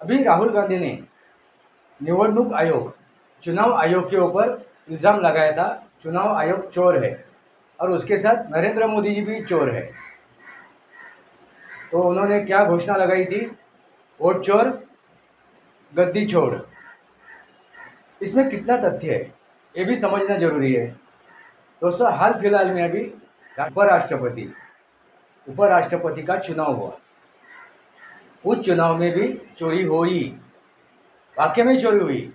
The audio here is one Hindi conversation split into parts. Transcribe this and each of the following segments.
अभी राहुल गांधी ने निवडणूक आयोग चुनाव आयोग के ऊपर इल्ज़ाम लगाया था, चुनाव आयोग चोर है और उसके साथ नरेंद्र मोदी जी भी चोर है। तो उन्होंने क्या घोषणा लगाई थी? वोट चोर गद्दी छोड़। इसमें कितना तथ्य है ये भी समझना जरूरी है। दोस्तों, हाल फिलहाल में अभी उपराष्ट्रपति का चुनाव हुआ। उस चुनाव में भी चोरी हुई, वाकई में चोरी हुई,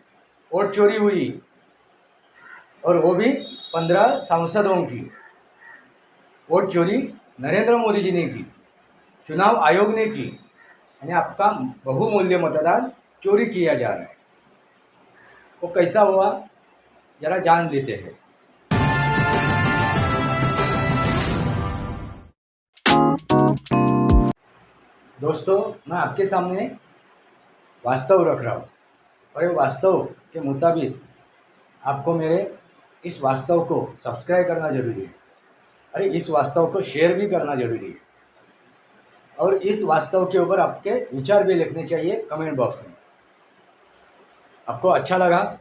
वोट चोरी हुई और वो भी 15 सांसदों की। वोट चोरी नरेंद्र मोदी जी ने की, चुनाव आयोग ने की, यानी आपका बहुमूल्य मतदान चोरी किया जा रहा है। वो कैसा हुआ, जरा जान लेते हैं। दोस्तों, मैं आपके सामने वास्तव रख रहा हूँ और ये वास्तव के मुताबिक आपको मेरे इस वास्तव को सब्सक्राइब करना जरूरी है। अरे, इस वास्तव को शेयर भी करना जरूरी है और इस वास्तव के ऊपर आपके विचार भी लिखने चाहिए कमेंट बॉक्स में। आपको अच्छा लगा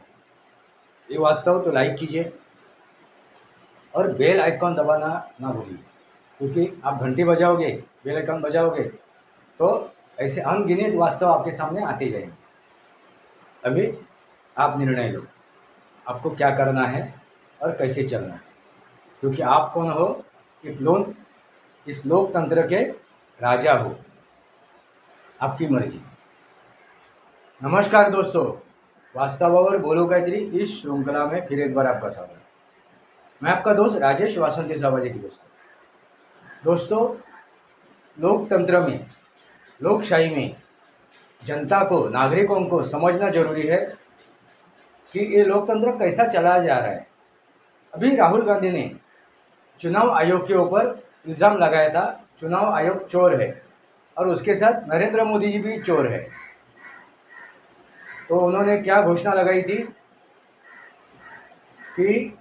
ये वास्तव तो लाइक कीजिए और बेल आइकॉन दबाना ना भूलिए, क्योंकि आप घंटी बजाओगे, बेल आइकॉन बजाओगे तो ऐसे अनगिनत वास्तव आपके सामने आते जाएंगे। अभी आप निर्णय लो, आपको क्या करना है और कैसे चलना है, क्योंकि आप कौन हो? इस लोकतंत्र के राजा हो। आपकी मर्जी। नमस्कार दोस्तों, वास्तवावर बोलो काहीतरी इस श्रृंखला में फिर एक बार आपका स्वागत। मैं आपका दोस्त राजेश वासंती साबाजी की दोस्तों, लोकतंत्र में, लोकशाही में जनता को, नागरिकों को समझना जरूरी है कि ये लोकतंत्र कैसा चलाया जा रहा है। अभी राहुल गांधी ने चुनाव आयोग के ऊपर इल्ज़ाम लगाया था, चुनाव आयोग चोर है और उसके साथ नरेंद्र मोदी जी भी चोर है। तो उन्होंने क्या घोषणा लगाई थी कि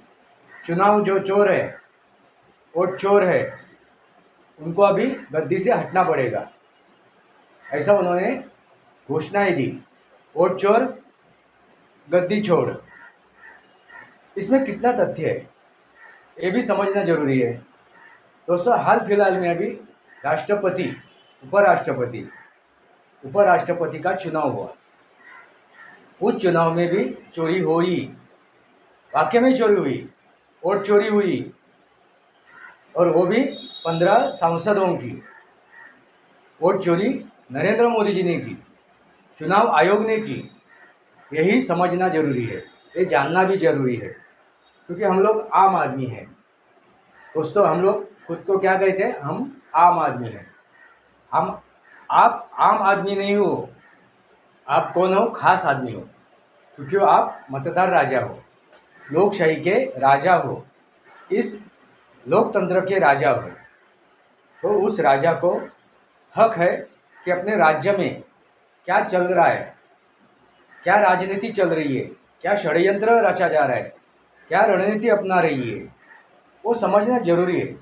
चुनाव जो चोर है, वो चोर है, उनको अभी गद्दी से हटना पड़ेगा, ऐसा उन्होंने घोषणाएं दी। वोट चोर गद्दी छोड़। इसमें कितना तथ्य है ये भी समझना जरूरी है। दोस्तों, हाल फिलहाल में अभी उपराष्ट्रपति का चुनाव हुआ। उस चुनाव में भी चोरी हुई, वाकई में चोरी हुई, वोट चोरी हुई और वो भी 15 सांसदों की। वोट चोरी नरेंद्र मोदी जी ने की, चुनाव आयोग ने की। यही समझना जरूरी है, ये जानना भी जरूरी है, क्योंकि हम लोग आम आदमी हैं। दोस्तों, हम लोग खुद को क्या कहते हैं? हम आम आदमी हैं। आप आम आदमी नहीं हो, आप कौन हो? खास आदमी हो, क्योंकि आप मतदार राजा हो, लोकशाही के राजा हो, इस लोकतंत्र के राजा हो। तो उस राजा को हक है कि अपने राज्य में क्या चल रहा है, क्या राजनीति चल रही है, क्या षड्यंत्र रचा जा रहा है, क्या रणनीति अपना रही है, वो समझना जरूरी है।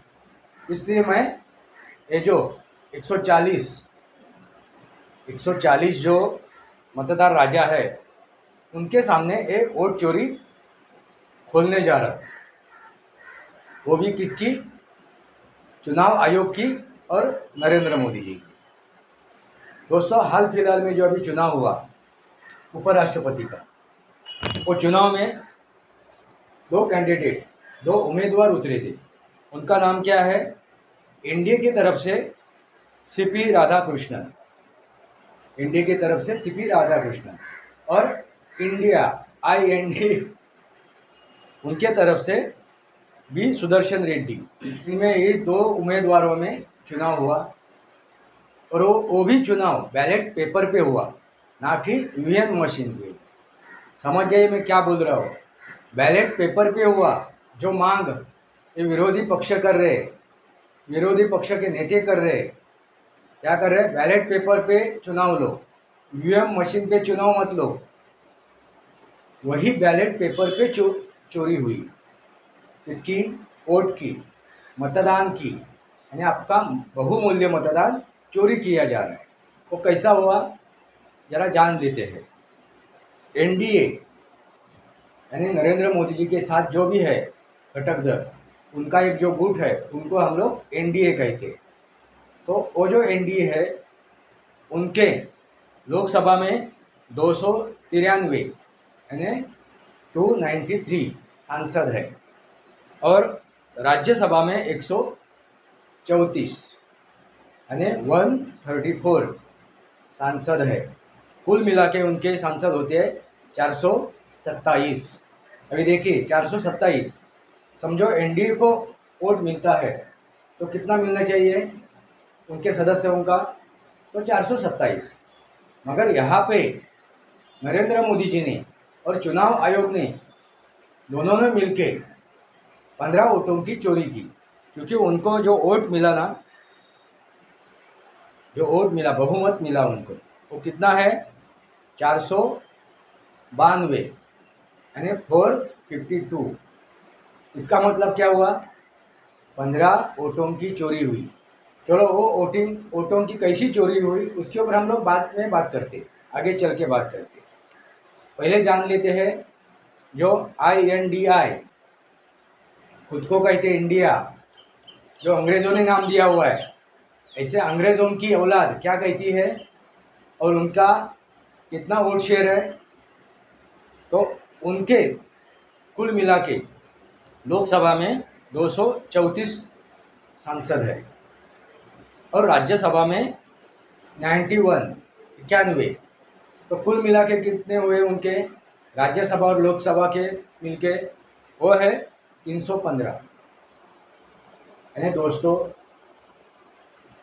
इसलिए मैं ये जो 140 जो मतदार राजा है, उनके सामने ये वोट चोरी खोलने जा रहा है। वो भी किसकी? चुनाव आयोग की और नरेंद्र मोदी जी की। दोस्तों, हाल फिलहाल में जो अभी चुनाव हुआ उपराष्ट्रपति का, वो चुनाव में दो उम्मीदवार उतरे थे। उनका नाम क्या है? एनडीए की तरफ से सीपी राधाकृष्णन और इंडिया IND उनके तरफ से बी सुदर्शन रेड्डी। इनमें ये दो उम्मीदवारों में चुनाव हुआ और वो भी चुनाव बैलेट पेपर पे हुआ, ना कि ईवीएम मशीन पे। समझ जाइए मैं क्या बोल रहा हूँ। बैलेट पेपर पे हुआ। जो मांग ये विरोधी पक्ष कर रहे, विरोधी पक्ष के नेता कर रहे, क्या कर रहे? बैलेट पेपर पे चुनाव लो, ईवीएम मशीन पे चुनाव मत लो। वही बैलेट पेपर पे चोरी हुई, इसकी वोट की, मतदान की, यानी आपका बहुमूल्य मतदान चोरी किया जा रहा है। वो कैसा हुआ, जरा जान लेते हैं। एनडीए यानी नरेंद्र मोदी जी के साथ जो भी है घटक दल, उनका एक जो गुट है उनको हम लोग एनडीए कहते हैं। तो वो जो एनडीए है उनके लोकसभा में 293 यानी 293 सांसद है और राज्यसभा में 134 यानी 134 सांसद है। कुल मिला के उनके सांसद होते हैं 427। अभी देखिए 427, समझो एनडीए को वोट मिलता है तो कितना मिलना चाहिए उनके सदस्यों का, तो 427। मगर यहाँ पे नरेंद्र मोदी जी ने और चुनाव आयोग ने दोनों ने मिलके 15 वोटों की चोरी की, क्योंकि उनको जो वोट मिला ना, जो वोट मिला, बहुमत मिला उनको, वो कितना है 492 यानी 452। इसका मतलब क्या हुआ, 15 वोटों की चोरी हुई। चलो वो वोटों की कैसी चोरी हुई उसके ऊपर हम लोग बाद में बात करते, आगे चल के बात करते। पहले जान लेते हैं जो INDI खुद को कहते इंडिया, जो अंग्रेज़ों ने नाम दिया हुआ है, ऐसे अंग्रेज़ों की औलाद क्या कहती है और उनका कितना वोट शेयर है। तो उनके कुल मिला के लोकसभा में 234 सांसद है और राज्यसभा में 91 तो कुल मिला के कितने हुए उनके राज्यसभा और लोकसभा के मिलके, वो है 315। यानी दोस्तों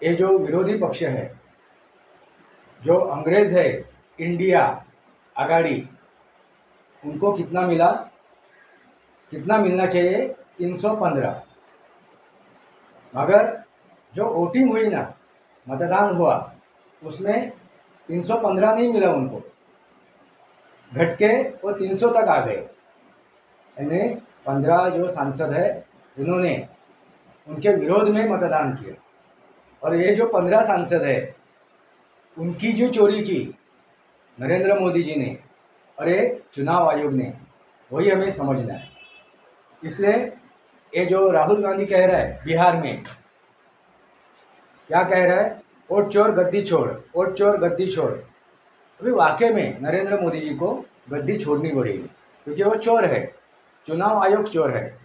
ये जो विरोधी पक्ष है, जो अंग्रेज है, इंडिया आघाड़ी, उनको कितना मिला, कितना मिलना चाहिए 315। मगर जो वोटिंग हुई ना, मतदान हुआ, उसमें 315 नहीं मिला उनको, घट के वो 300 तक आ गए। यानी 15 जो सांसद है उन्होंने उनके विरोध में मतदान किया और ये जो 15 सांसद है उनकी जो चोरी की नरेंद्र मोदी जी ने और ये चुनाव आयोग ने, वही हमें समझना है। इसलिए ये जो राहुल गांधी कह रहा है बिहार में, क्या कह रहा है, वोट चोर गद्दी छोड़, वोट चोर गद्दी छोड़। अभी वाकई में नरेंद्र मोदी जी को गद्दी छोड़नी पड़ेगी, क्योंकि वो चोर है, चुनाव आयोग चोर है।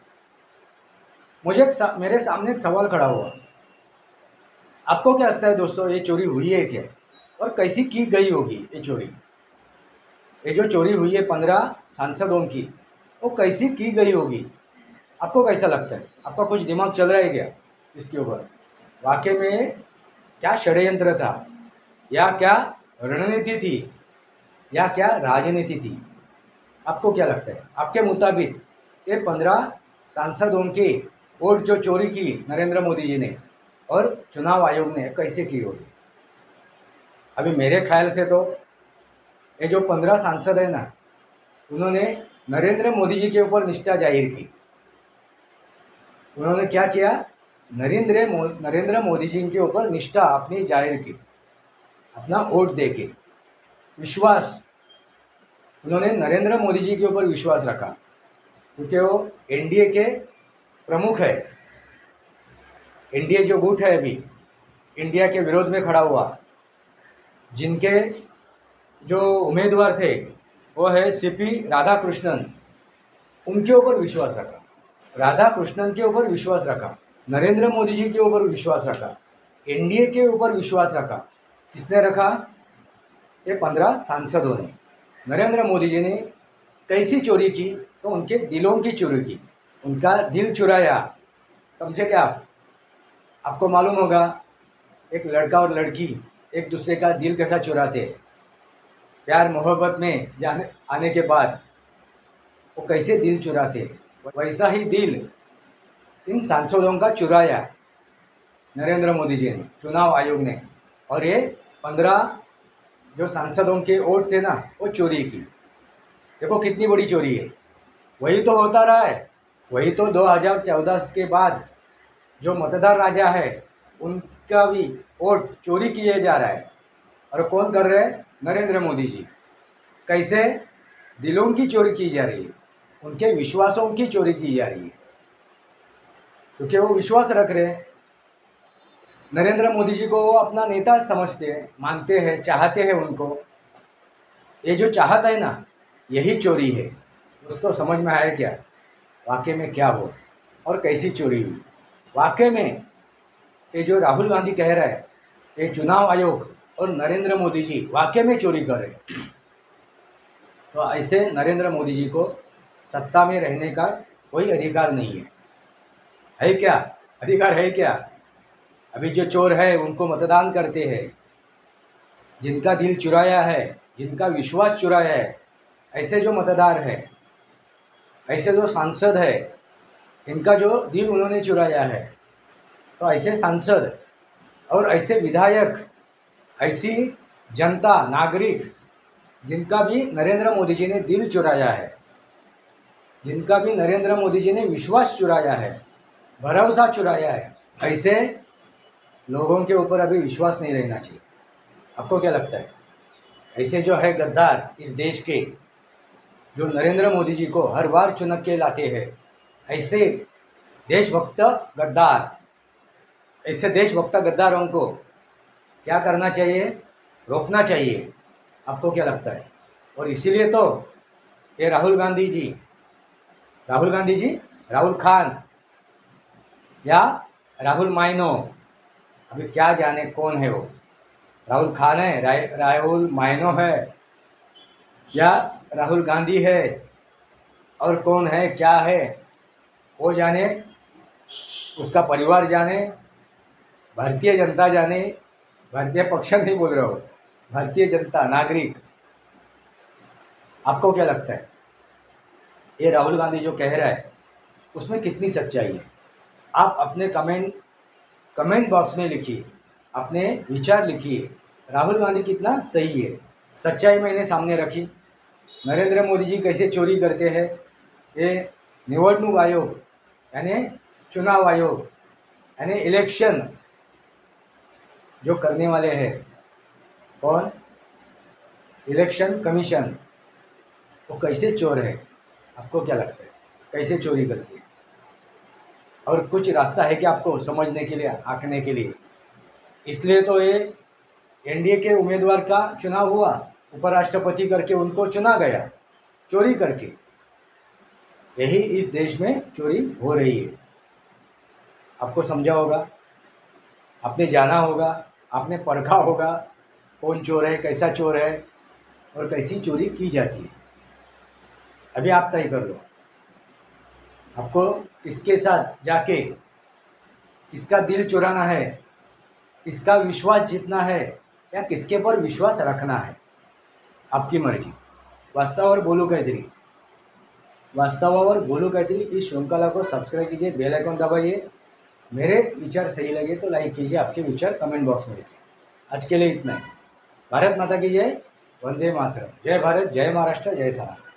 मेरे सामने एक सवाल खड़ा हुआ, आपको क्या लगता है दोस्तों, ये चोरी हुई है क्या और कैसी की गई होगी ये चोरी? ये जो चोरी हुई है 15 सांसदों की, वो कैसी की गई होगी? आपको कैसा लगता है? आपका कुछ दिमाग चल रहा है क्या इसके ऊपर? वाकई में क्या षड्यंत्र था, या क्या रणनीति थी, या क्या राजनीति थी? आपको क्या लगता है? आपके मुताबिक ये 15 सांसदों के वोट जो चोरी की नरेंद्र मोदी जी ने और चुनाव आयोग ने, कैसे की होगी? अभी मेरे ख्याल से तो ये जो 15 सांसद है ना, उन्होंने नरेंद्र मोदी जी के ऊपर निष्ठा जाहिर की। उन्होंने क्या किया, नरेंद्र मोदी जी के ऊपर निष्ठा अपनी जाहिर की, अपना वोट देके विश्वास, उन्होंने नरेंद्र मोदी जी के ऊपर विश्वास रखा, क्योंकि वो एनडीए के प्रमुख है। एनडीए जो गुट है अभी इंडिया के विरोध में खड़ा हुआ, जिनके जो उम्मीदवार थे वो है सीपी राधाकृष्णन, उनके ऊपर विश्वास रखा, राधाकृष्णन के ऊपर विश्वास रखा, नरेंद्र मोदी जी के ऊपर विश्वास रखा, एनडीए के ऊपर विश्वास रखा। किसने रखा? ये 15 सांसदों ने। नरेंद्र मोदी जी ने कैसी चोरी की? तो उनके दिलों की चोरी की, उनका दिल चुराया। समझे क्या आप? आपको मालूम होगा एक लड़का और लड़की एक दूसरे का दिल कैसा चुराते हैं, प्यार मोहब्बत में जाने आने के बाद वो कैसे दिल चुराते, वैसा ही दिल इन सांसदों का चुराया नरेंद्र मोदी जी ने, चुनाव आयोग ने। और ये 15 जो सांसदों के वोट थे ना, वो चोरी की। देखो कितनी बड़ी चोरी है। वही तो होता रहा है, वही तो 2014 के बाद जो मतदार राजा है उनका भी वोट चोरी किए जा रहा है। और कौन कर रहे हैं? नरेंद्र मोदी जी कैसे दिलों की चोरी की जा रही है, उनके विश्वासों की चोरी की जा रही है, क्योंकि वो विश्वास रख रहे हैं। नरेंद्र मोदी जी को वो अपना नेता समझते हैं, मानते हैं, चाहते हैं उनको। ये जो चाहता है ना, यही चोरी है। दोस्तों समझ में आया क्या वाकई में क्या हुआ और कैसी चोरी हुई? वाकई में ये जो राहुल गांधी कह रहा है, ये चुनाव आयोग और नरेंद्र मोदी जी वाकई में चोरी कर रहे हैं। तो ऐसे नरेंद्र मोदी जी को सत्ता में रहने का कोई अधिकार नहीं है क्या? अधिकार है क्या? अभी जो चोर है उनको मतदान करते हैं, जिनका दिल चुराया है, जिनका विश्वास चुराया है, ऐसे जो मतदार है, ऐसे जो सांसद है, इनका जो दिल उन्होंने चुराया है, तो ऐसे सांसद और ऐसे विधायक, ऐसी जनता, नागरिक जिनका भी नरेंद्र मोदी जी ने दिल चुराया है, जिनका भी नरेंद्र मोदी जी ने विश्वास चुराया है, भरोसा चुराया है, ऐसे लोगों के ऊपर अभी विश्वास नहीं रहना चाहिए। आपको क्या लगता है? ऐसे जो है गद्दार इस देश के, जो नरेंद्र मोदी जी को हर बार चुन के लाते हैं, ऐसे देशभक्त गद्दार, ऐसे देशभक्त गद्दारों को क्या करना चाहिए? रोकना चाहिए। आपको क्या लगता है? और इसीलिए तो ये राहुल गांधी जी, राहुल खान या राहुल माइनो, अभी क्या जाने कौन है वो, राहुल खान है, राहुल माइनो है या राहुल गांधी है, और कौन है, क्या है, वो जाने, उसका परिवार जाने, भारतीय जनता जाने, भारतीय पक्ष नहीं बोल रहा हो, भारतीय जनता, नागरिक। आपको क्या लगता है ये राहुल गांधी जो कह रहा है उसमें कितनी सच्चाई है? आप अपने कमेंट बॉक्स में लिखिए, अपने विचार लिखिए, राहुल गांधी कितना सही है। सच्चाई मैंने सामने रखी, नरेंद्र मोदी जी कैसे चोरी करते हैं। ये निवडणूक आयोग यानी चुनाव आयोग यानी इलेक्शन जो करने वाले हैं, कौन? इलेक्शन कमीशन, वो कैसे चोर है? आपको क्या लगता है कैसे चोरी करती है? और कुछ रास्ता है क्या आपको समझने के लिए, आंकने के लिए? इसलिए तो ये एनडीए के उम्मीदवार का चुनाव हुआ, उपराष्ट्रपति करके उनको चुना गया, चोरी करके। यही इस देश में चोरी हो रही है। आपको समझा होगा, आपने जाना होगा, आपने परखा होगा कौन चोर है, कैसा चोर है और कैसी चोरी की जाती है। अभी आप तय कर लो, आपको किसके साथ जाके किसका दिल चुराना है, किसका विश्वास जीतना है या किसके पर विश्वास रखना है, आपकी मर्जी। वास्तवावर बोलू काहीतरी, वास्तवावर बोलू काहीतरी इस श्रृंखला को सब्सक्राइब कीजिए, बेल आइकन दबाइए। मेरे विचार सही लगे तो लाइक कीजिए, आपके विचार कमेंट बॉक्स में लिखिए। आज के लिए इतना ही। भारत माता की जय, वंदे मातरम। जय भारत, जय महाराष्ट्र, जय सनातन।